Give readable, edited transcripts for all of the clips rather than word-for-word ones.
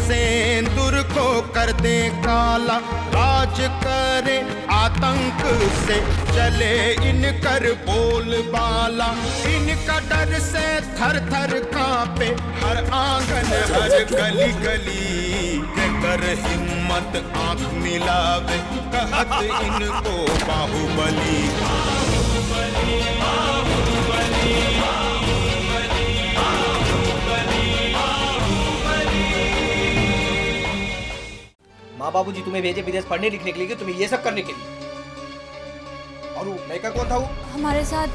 सेंदूर को कर दे काला, राज करे आतंक से चले इनकर बोलबाला। इनका डर से थर थर कांपे हर आंगन हर गली गली। कर हिम्मत आंख मिलावे कहत इनको बाहुबली। माँ बाबूजी तुम्हें भेजे विदेश पढ़ने लिखने के लिए, तुम्हें ये सब करने के लिए। और वो लड़का कौन था? वो हमारे साथ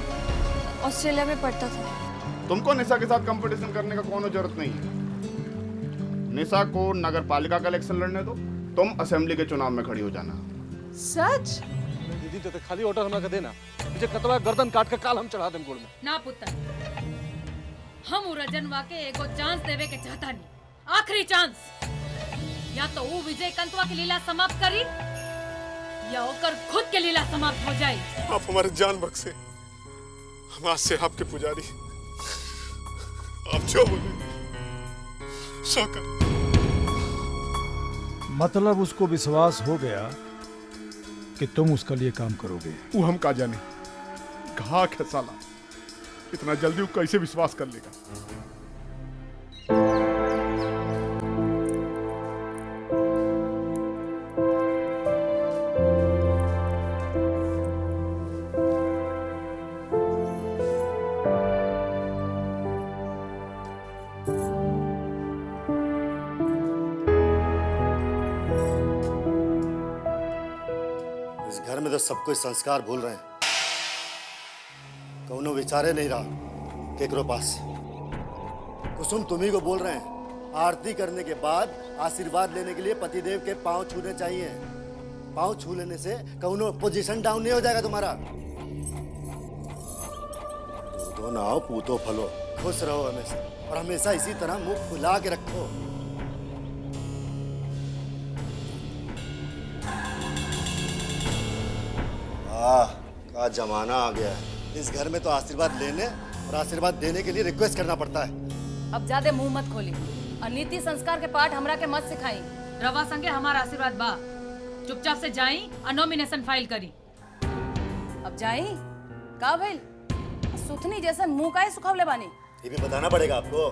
ऑस्ट्रेलिया में पढ़ता था। तुमको निशा के साथ कंपटीशन करने का कोनो जरूरत नहीं है। निशा को नगर पालिका का इलेक्शन लड़ने दो, तुम असेंबली के चुनाव में खड़ी हो जाना। सच? दीदी तो खाली ऑर्डर हमरा के देना, मुझे कतवा गर्दन काट के काल हम चढ़ा देम गोड़ में। ना पुत्र, हम उरजनवा के एगो चांस देवे के चाहता नहीं, आखिरी चांस। या तो वो विजय कंतवा की लीला समाप्त करी या ओकर खुद के लीला समाप्त हो जाए। आप हमारे जान बख्शे, हम आज से आपके पुजारी। आप जो बोले सो कर। मतलब उसको विश्वास हो गया कि तुम उसके लिए काम करोगे। वो हम का जाने, घाक है साला, इतना जल्दी वो कैसे विश्वास कर लेगा। घर में तो सब कोई संस्कार भूल रहे हैं, कौनो विचारे नहीं रहा केकरो पास। कुसुम तुम्ही को बोल रहे हैं, आरती करने के बाद आशीर्वाद लेने के लिए पतिदेव के पांव छूने चाहिए। पांव छू लेने से कौनो पोजीशन डाउन नहीं हो जाएगा तुम्हारा। दूधो नाओ पूतो फलो, खुश रहो हमेशा, और हमेशा इसी तरह मुंह फुला के रखो। का जमाना आ गया है। इस घर में तो आशीर्वाद लेने और आशीर्वाद देने के लिए रिक्वेस्ट करना पड़ता है। अब ज्यादा मुंह मत खोली और नीति संस्कार के पाठ हमरा के मत सिखाई। रवा संगे हमारा आशीर्वाद बा, चुपचाप से जाई और नॉमिनेशन फाइल करी। अब जाई का भइल? सुथनी जैसे मुंह काहे सुखावले बानी? ये भी बताना पड़ेगा आपको।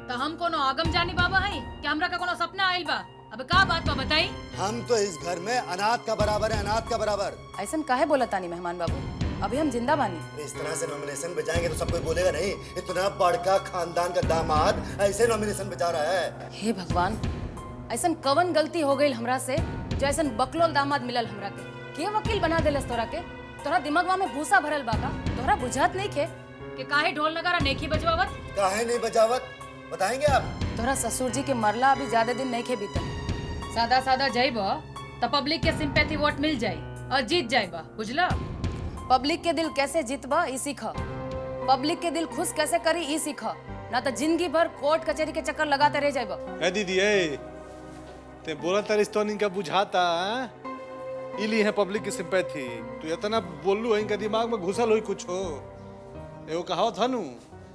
तो हम कोनो आगम जानी बाबा हई कि हमरा का कोनो सपना आइल बा? अब का बात बा बताई। हम तो इस घर में अनाथ का बराबर है, अनाथ का बराबर। ऐसन काहे बोला तानी मेहमान बाबू? अभी हम जिंदा बानी। इस तरह से नॉमिनेशन पे जाएंगे तो सब कोई बोलेगा नहीं, इतना बड़का खानदान का दामाद ऐसे नॉमिनेशन पे जा रहा है। हे भगवान, ऐसन कवन गलती हो गई हमरा से जो ऐसन बकलोल दामाद मिलल हमरा के वकील बना देलस तोरा के? तोरा दिमागवा में भूसा भरल बाका? तोरा बुझात नहीं खे कि काहे ढोल नगारा नेकी बजवावत? काहे नहीं बजावत बताएंगे आप। तोरा ससुर जी के मरला अभी ज्यादा दिन नहीं खे बीतल। सादा सादा जाइबा तो पब्लिक के सिंपैथी वोट मिल जाई और जीत जाइबा, बुझला? पब्लिक के दिल कैसे जीतबा ई सीख, पब्लिक के दिल खुश कैसे करी ई सीख, ना तो जिंदगी भर कोर्ट कचहरी के चक्कर लगाते रह जाइबा। ए दीदी ए, ते बोला तारिस तो इनका बुझाता इली है पब्लिक की सिंपैथी। तू इतना बोलू है, इनका दिमाग में घुसल हुई कुछ हो। एगो कहावत है नु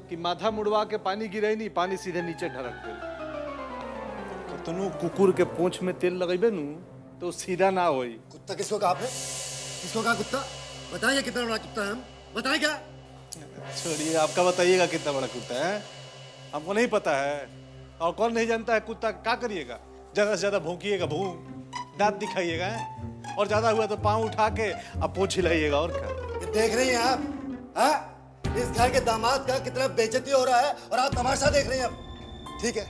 कि माथा मुड़वा के पानी गिरे नहीं, पानी सीधे नीचे ढरक गई। कितनो कुकुर के पूंछ में तेल लगेबे नु तो सीधा ना होई। कुत्ता किसको कहा आपने? किसको कहा कुत्ता? बताइए कितना बड़ा कुत्ता है हम, बताएं क्या? छोड़िए, आपका बताइएगा कितना बड़ा कुत्ता है, हमको नहीं पता है। और कौन नहीं जानता है कुत्ता क्या करिएगा? ज्यादा से ज्यादा भौंकिएगा, दांत दिखाइएगा, और ज्यादा हुआ तो पाँव उठा के अब पूंछ हिलाइएगा। और क्या देख रही हैं आप? हाँ, इस घर के दामाद का कितना बेइज्जती हो रहा है और आप तमाशा देख रही हैं। अब ठीक है,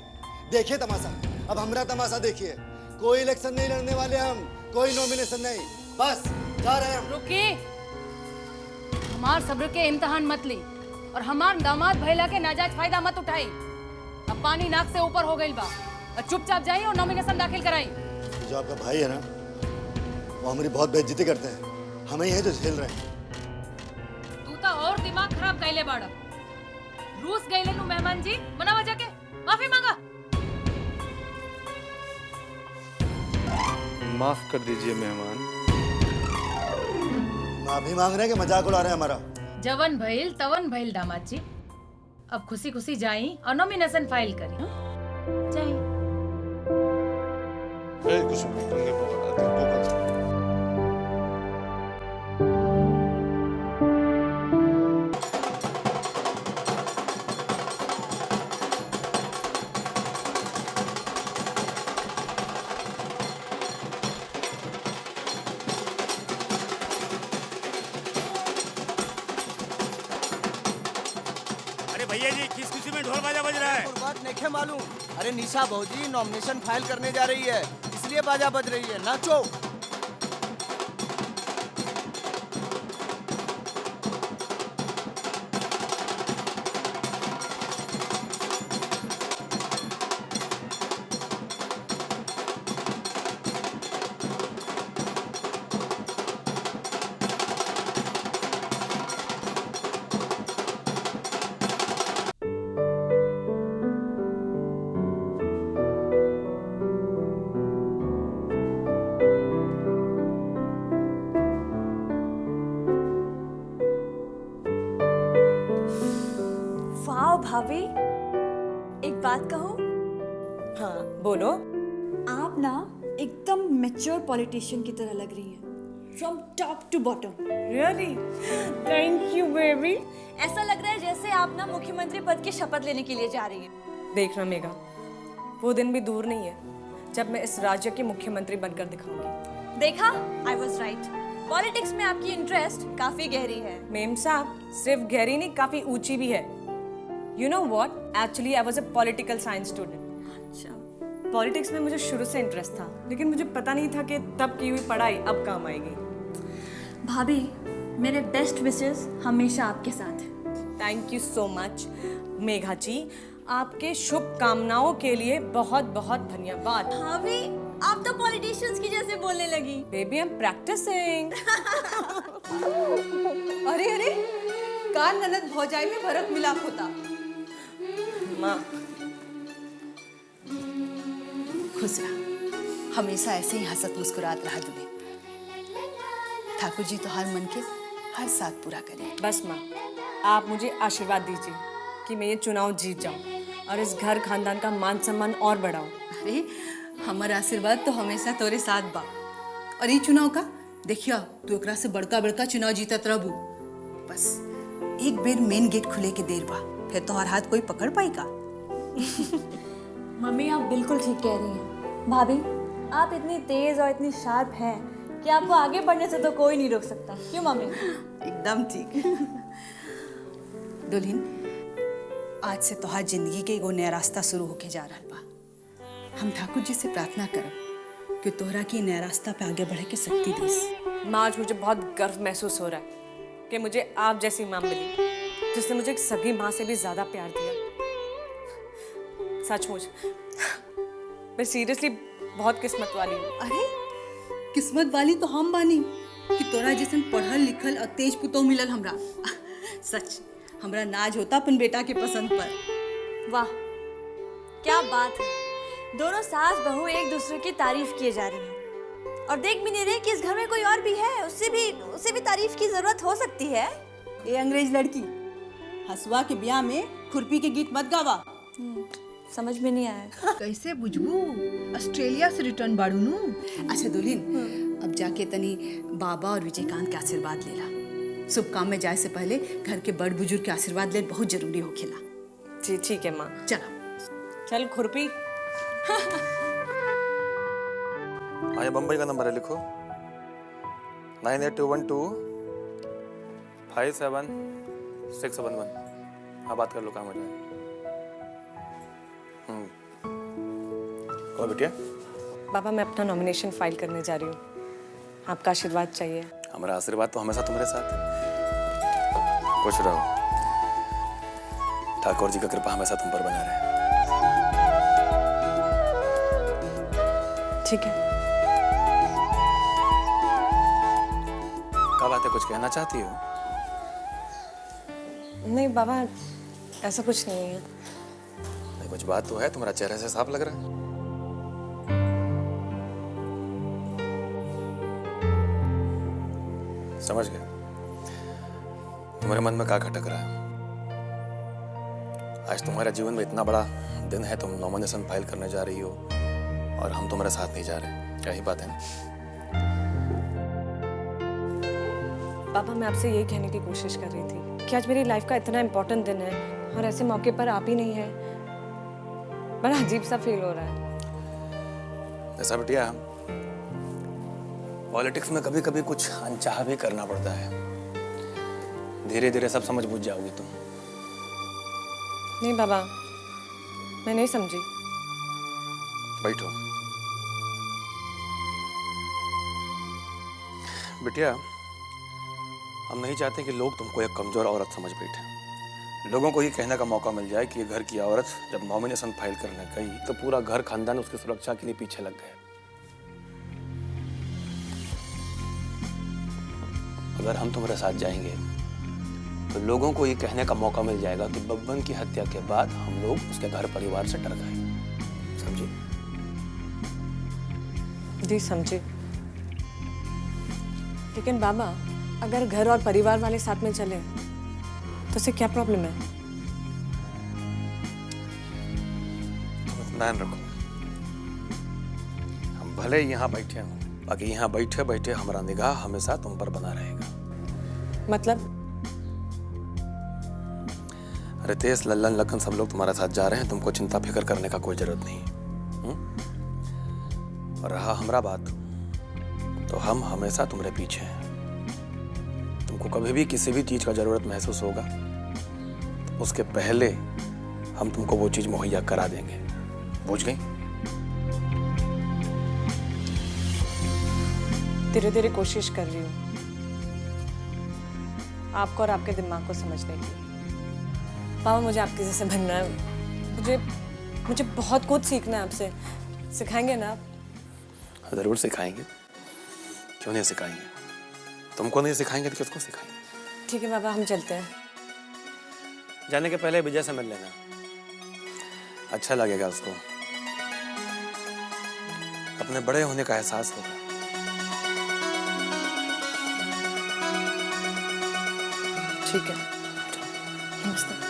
देखिए तमाशा, अब हमारा तमाशा देखिए। कोई इलेक्शन नहीं लड़ने वाले हम, कोई नॉमिनेशन नहीं, बस जा रहे हैं हम। रुकिए, हमार सब्र के इम्तिहान मत ली और हमार दामाद भैला के नाजायज फायदा मत उठाई। अब पानी नाक से ऊपर हो गई बा, और चुपचाप जाइए और नॉमिनेशन दाखिल कराई। जो आपका भाई है ना, वो हमारी बहुत बेइज्जती करते हैं, हमें ही है जो झेल रहे हैं। तू तो और दिमाग खराब कैले बाड़ा। रूस गईले नु मेहमान जी, मनावा जाके माफी मांगा। माफ कर दीजिए मेहमान। माफी मांग रहे हैं कि मजाक उड़ा रहे हैं हमारा? जवन भइल तवन भइल दामाद जी, अब खुशी खुशी जाई और नॉमिनेशन फाइल करी। जाई। ए कुसुम तुमने बोला तो कोकन से अरे भैया जी किस खुशी में ढोल बाजा बज रहा है? बात नहीं मालूम। अरे निशा भौजी नॉमिनेशन फाइल करने जा रही है, इसलिए बाजा बज रही है। नाचो। वाह भाभी, एक बात कहूँ? हाँ बोलो। आप ना एकदम मैच्योर पॉलिटिशियन की तरह लग रही हैं, from top to bottom. Really? Thank you baby. ऐसा लग रहा है जैसे आप ना मुख्यमंत्री पद की शपथ लेने के लिए जा रही हैं। देखना मेघा, वो दिन भी दूर नहीं है जब मैं इस राज्य की मुख्यमंत्री बनकर दिखाऊंगी। देखा, आई वॉज राइट। पॉलिटिक्स में आपकी इंटरेस्ट काफी गहरी है। मेम साहब, सिर्फ गहरी नहीं, काफी ऊंची भी है। You know what, actually I was a political science student. अच्छा। पॉलिटिक्स में मुझे शुरू से इंटरेस्ट था, लेकिन मुझे पता नहीं था कि तब की हुई पढ़ाई अब काम आएगी। भाभी, मेरे बेस्ट विशेस हमेशा आपके साथ हैं। Thank you so much Megha ji, आपके शुभकामनाओं के लिए बहुत बहुत धन्यवाद। भाभी, आप तो पॉलिटिशियंस की जैसे बोलने लगी। Baby, I am practicing. अरे अरे, कान ननद भौजाई में भरत मिलाप होता। माँ खुश रहा, हमेशा ऐसे ही हंसत मुस्कुरात रहा दुबे। ठाकुर जी तो हर मन के हर साथ पूरा करें। बस माँ, आप मुझे आशीर्वाद दीजिए कि मैं ये चुनाव जीत जाऊँ और इस घर खानदान का मान सम्मान और बढ़ाऊँ। अरे हमारा आशीर्वाद तो हमेशा तोरे साथ बा। और ये चुनाव का देखियो, तू एकरा से बड़का बड़का चुनाव जीतत रहबू। बस एक बेर मेन गेट खुले के देर बा, फिर तो हर हाथ कोई पकड़ पाएगा। मम्मी, आप बिल्कुल ठीक कह रही हैं। भाभी, आप इतनी तेज और इतनी शार्प हैं कि आपको आगे बढ़ने से तो कोई नहीं रोक सकता। क्यों मम्मी? एकदम ठीक। दुल्हन, आज से तोहार जिंदगी के एगो नया रास्ता शुरू होके जा रहा बा। हम ठाकुर जी से प्रार्थना करब कि तोहरा के नया रास्ता पे आगे बढ़े के शक्ति देस। माँ, आज मुझे बहुत गर्व महसूस हो रहा है कि मुझे आप जैसी माँ मिली, जिसने मुझे एक सगी माँ से भी ज्यादा प्यार दिया। सचमुच मैं सीरियसली बहुत किस्मत वाली हूँ। अरे किस्मत वाली तो हम बानी कि तोरा जैसन पढ़ल लिखल और तेज पुतौ मिलल हमरा। सच हमरा नाज होता अपन बेटा के पसंद पर। वाह, क्या बात है। दोनों सास बहू एक दूसरे की तारीफ किए जा रही हैं और देख भी नहीं रहे कि इस घर में कोई और भी है, उससे भी तारीफ की जरूरत हो सकती है। ए अंग्रेज लड़की, हसुआ के ब्याह में खुरपी के गीत मत गावा। समझ में नहीं आया। कैसे बुझबू, ऑस्ट्रेलिया से रिटर्न बाड़ू नु। अच्छा दुल्हन, अब जाके तनी बाबा और विजयकांत के आशीर्वाद लेला। शुभ काम में जाए से पहले घर के बड़ बुजुर्ग के आशीर्वाद ले बहुत जरूरी होखेला। जी ठीक है माँ। चलो चल खुरपी। हाँ, ये बम्बई का नंबर है, लिखो 9821257611। हाँ, बात कर लो, काम हो जाए। और बेटिया? बाबा, मैं अपना नॉमिनेशन फाइल करने जा रही हूँ, आपका आशीर्वाद चाहिए। हमारा आशीर्वाद तो हमेशा तुम्हारे साथ है। खुश रहो, ठाकुर जी का कृपा हमेशा तुम पर बना रहे। ठीक है। क्या बात है, कुछ कहना चाहती हो? नहीं बाबा, ऐसा कुछ नहीं है। नहीं, कुछ बात तो है, तुम्हारा चेहरे से साफ लग रहा है। समझ गया तुम्हारे मन में क्या खटक रहा है। आज तुम्हारे जीवन में इतना बड़ा दिन है, तुम नॉमिनेशन फाइल करने जा रही हो, और हम तुम्हारे साथ नहीं जा रहे। क्या ही बात है ना? पापा, मैं आपसे यही कहने की कोशिश कर रही थी कि आज मेरी लाइफ का इतना इम्पोर्टेंट दिन है और ऐसे मौके पर आप ही नहीं है। बड़ा अजीब सा फील हो रहा है। ऐसा बिटिया, पॉलिटिक्स में कभी कभी कुछ अनचाहा भी करना पड़ता है। धीरे धीरे सब समझ बुझ जाओगी तुम। नहीं बाबा, मैं नहीं समझी। बैठो बिटिया, हम नहीं चाहते कि लोग तुमको एक कमजोर औरत समझ बैठे। लोगों को ये कहने का मौका मिल जाए कि ये घर की औरत जब नॉमिनेशन फाइल करने गई तो पूरा घर खानदान उसकी सुरक्षा के लिए पीछे लग गए। अगर हम तुम्हारे साथ जाएंगे तो लोगों को ये कहने का मौका मिल जाएगा कि बब्बन की हत्या के बाद हम लोग उसके घर परिवार से डर गए। समझे? जी समझे। लेकिन बाबा, अगर घर और परिवार वाले साथ में चले तो उसे क्या प्रॉब्लम है? तुम इत्मीनान रखो। हम भले यहाँ बैठे हों, बाकी यहाँ बैठे बैठे हमारा निगाह हमेशा तुम पर बना रहेगा। मतलब? रितेश, लल्लन, लखन सब लोग तुम्हारे साथ जा रहे हैं। तुमको चिंता फिक्र करने का कोई जरूरत नहीं। और रहा हमारा बात, तो हम हमेशा तुम्हारे पीछे हैं। तुमको कभी भी किसी भी चीज का जरूरत महसूस होगा तो उसके पहले हम तुमको वो चीज मुहैया करा देंगे। बुझ गई? धीरे धीरे कोशिश कर रही हूँ आपको और आपके दिमाग को समझने की। पापा, मुझे आपके जैसे बनना है। मुझे बहुत कुछ सीखना है आपसे। सिखाएंगे ना आप? जरूर सिखाएंगे। क्यों नहीं सिखाएंगे? तुमको नहीं सिखाएंगे तो किसको सिखाएंगे? ठीक है बाबा, हम चलते हैं। जाने के पहले विजय से मिल लेना, अच्छा लगेगा उसको। अपने बड़े होने का एहसास होगा। ठीक है। नमस्ते।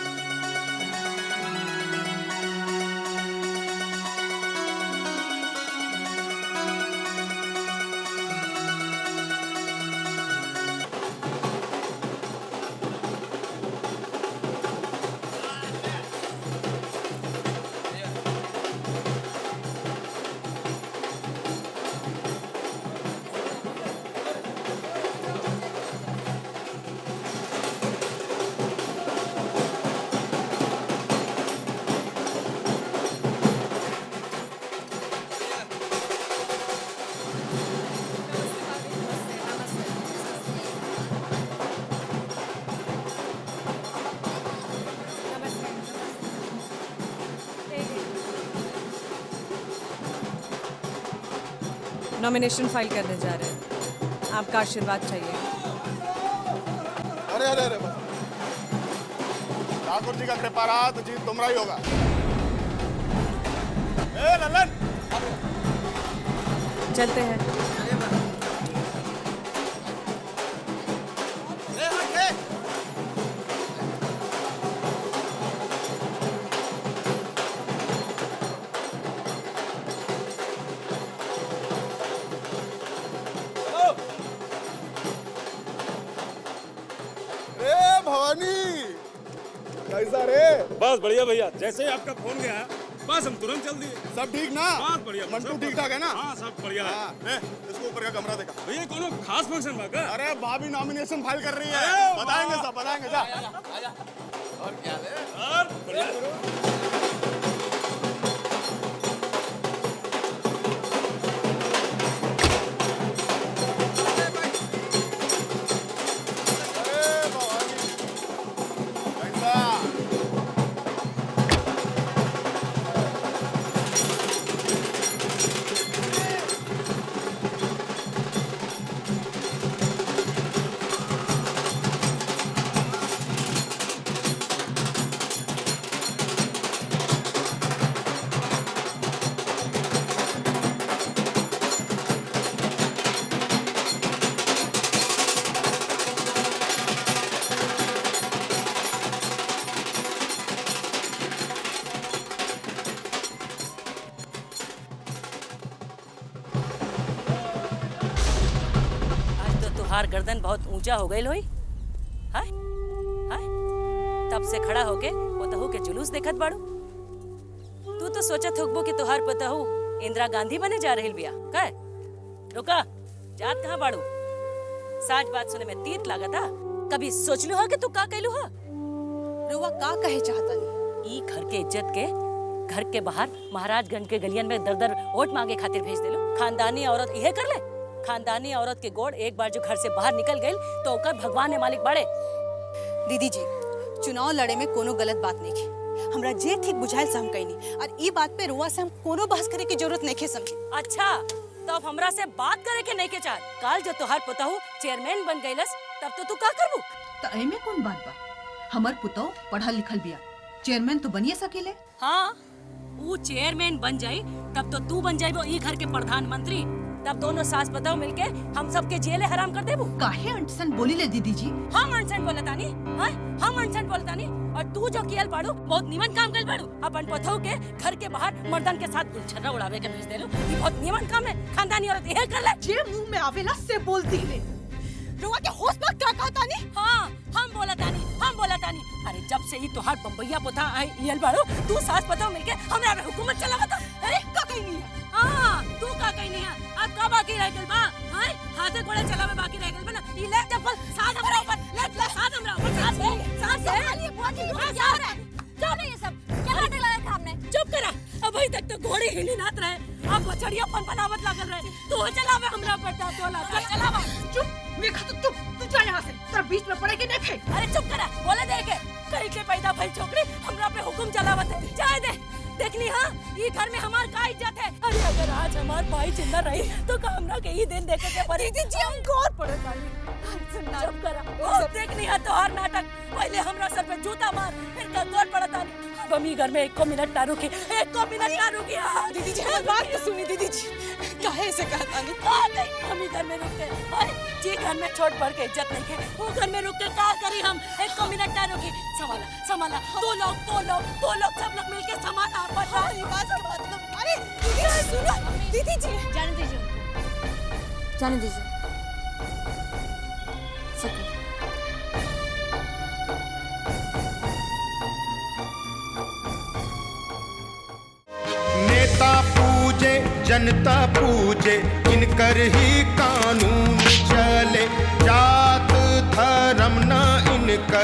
नॉमिनेशन फाइल करने जा रहे हैं। आपका आशीर्वाद चाहिए। अरे अरे अरे, ठाकुर जी का कृपा रहा तो जीत तुम्हारा ही होगा। ए ललन, चलते हैं। कैसा रे? बस बढ़िया भैया, जैसे ही आपका फोन गया बस हम तुरंत चल दिए। सब ठीक ना? बस बढ़िया। मंटू ठीक ठाक है ना? हाँ सब बढ़िया है। इसको ऊपर का कमरा देखा भैया, कोनो खास फंक्शन बा का? अरे भाभी नॉमिनेशन फाइल कर रही है। बताएंगे सब, बताएंगे। जा और क्या है? और बढ़िया। तोहार गर्दन बहुत ऊंचा हो गई होई। हाय हाय तब से खड़ा होके पतहू के जुलूस देखत बाड़ू। तू तो सोचत होगबो कि तोहार पतहू इंदिरा गांधी बने जा रही बिया। कह रुका, जात कहाँ बाड़ू? साच बात सुने में तीत लागत था। कभी सोचलू हा कि तू का कहलू हा? रुआ का कहे चाहता नहीं? ई घर के इज्जत के घर के बाहर महाराजगंज के गलियन में दर दर वोट मांगे खातिर भेज देलो। खानदानी औरत इहे कर ले। खानदानी औरत के गोड़ एक बार जो घर से बाहर निकल गई तो ओकर भगवान ने मालिक बाड़े। दीदी जी, चुनाव लड़े में कोनो गलत बात नहीं की। हमरा जे ठीक बुझाइल से हम कहनी और ई बात पे रुआ से हम कोनो बहस करे की जरूरत नहीं के समझी। अच्छा तो अब हमरा से बात करे के नहीं के चाह। काल जो तोहार पतहू चेयरमैन बन गईलस तब तो तू का करबू? तो एमे कौन बात बा? हमर पुतौ पढ़ल लिखल बिया, चेयरमैन तो बनिए सकेले। हाँ वो चेयरमैन बन जाई तब तो तू बन जाइबो ई घर के प्रधानमंत्री। तब दोनों सास पतहू मिलके हम सबके जेले हराम कर देबू। काहे अनसन बोली ले दीदी जी? हम अनसन बोलतानी? हां हम अनसन बोलतानी और तू जो कियल पाड़ू बहुत निमन काम कइल पाड़ू। अपन पतहू के घर के बाहर मर्दन के साथ गुलछर्रा उड़ावे के भेज देलू। ई बहुत निमन काम है। खानदानी औरत यही कर ले। जे मुंह में आवेला से बोलती ले। रुआ के होश में क्या कहता नहीं? हाँ हम बोलतानी। अरे जब से ही तोहार बम्बैया पोता आई इयल बाड़ू तू सास पतहू मिलके हमरा पे हुकूमत चलावता। अरे का कहीं नहीं है। हां तू का कहीं नहीं है। अब का बाकी रह गइल बा? हाय हाथे गोड़े चलावे बाकी रह गइल बा ना। ई ले चप्पल साथ हमरा ऊपर ले साथ हमरा ऊपर साथ से बुआ की क्या हो रहा है? क्या नहीं ये सब? क्या नाटक लगाया था हमने? चुप करा। अभी तक तो घोड़े हिली नात रहे, अब बछड़िया फनफनावत लागल रहे। तू चलावे हमरा ऊपर तोला चलावा। चुप देखा तो चुप। तू जा यहाँ से। तेरा बीच में पड़े के नहीं थे। अरे चुप करा, बोले दे के कहीं के पैदा भइल छोकरी हमरा पे हुकुम चलावत है। जाए दे। देखनी हाँ ये घर में हमार का इज्जत है। अरे अगर आज हमार भाई जिंदा रही तो का हमरा के ही दिन देखे के पड़ी। दीदी जी हम गौर पड़े पानी। चुप करा। ओ देखनी है तोहार नाटक। पहले हमरा सर पे जूता मार फिर का गौर पड़ता नहीं। अब हम घर में 1 मिनट ना रुकी। 1 मिनट ना रुकी। दीदी जी हमारी बात तो सुनी। दीदी जी काहे ऐसे कहता नहीं? हम ही घर में रुक के जी घर में छोट बड़ के इज्जत नहीं है। वो घर में रुक के का करी हम? 1 मिनट ना रुकी। संभाला दो लोग सब लोग मिलके संभाला। अरे दीदी सुनो। दीदी जी जाने दीजिए नेता पूजे जनता पूजे इनकर ही कानून चले। जात धर्म ना इनकर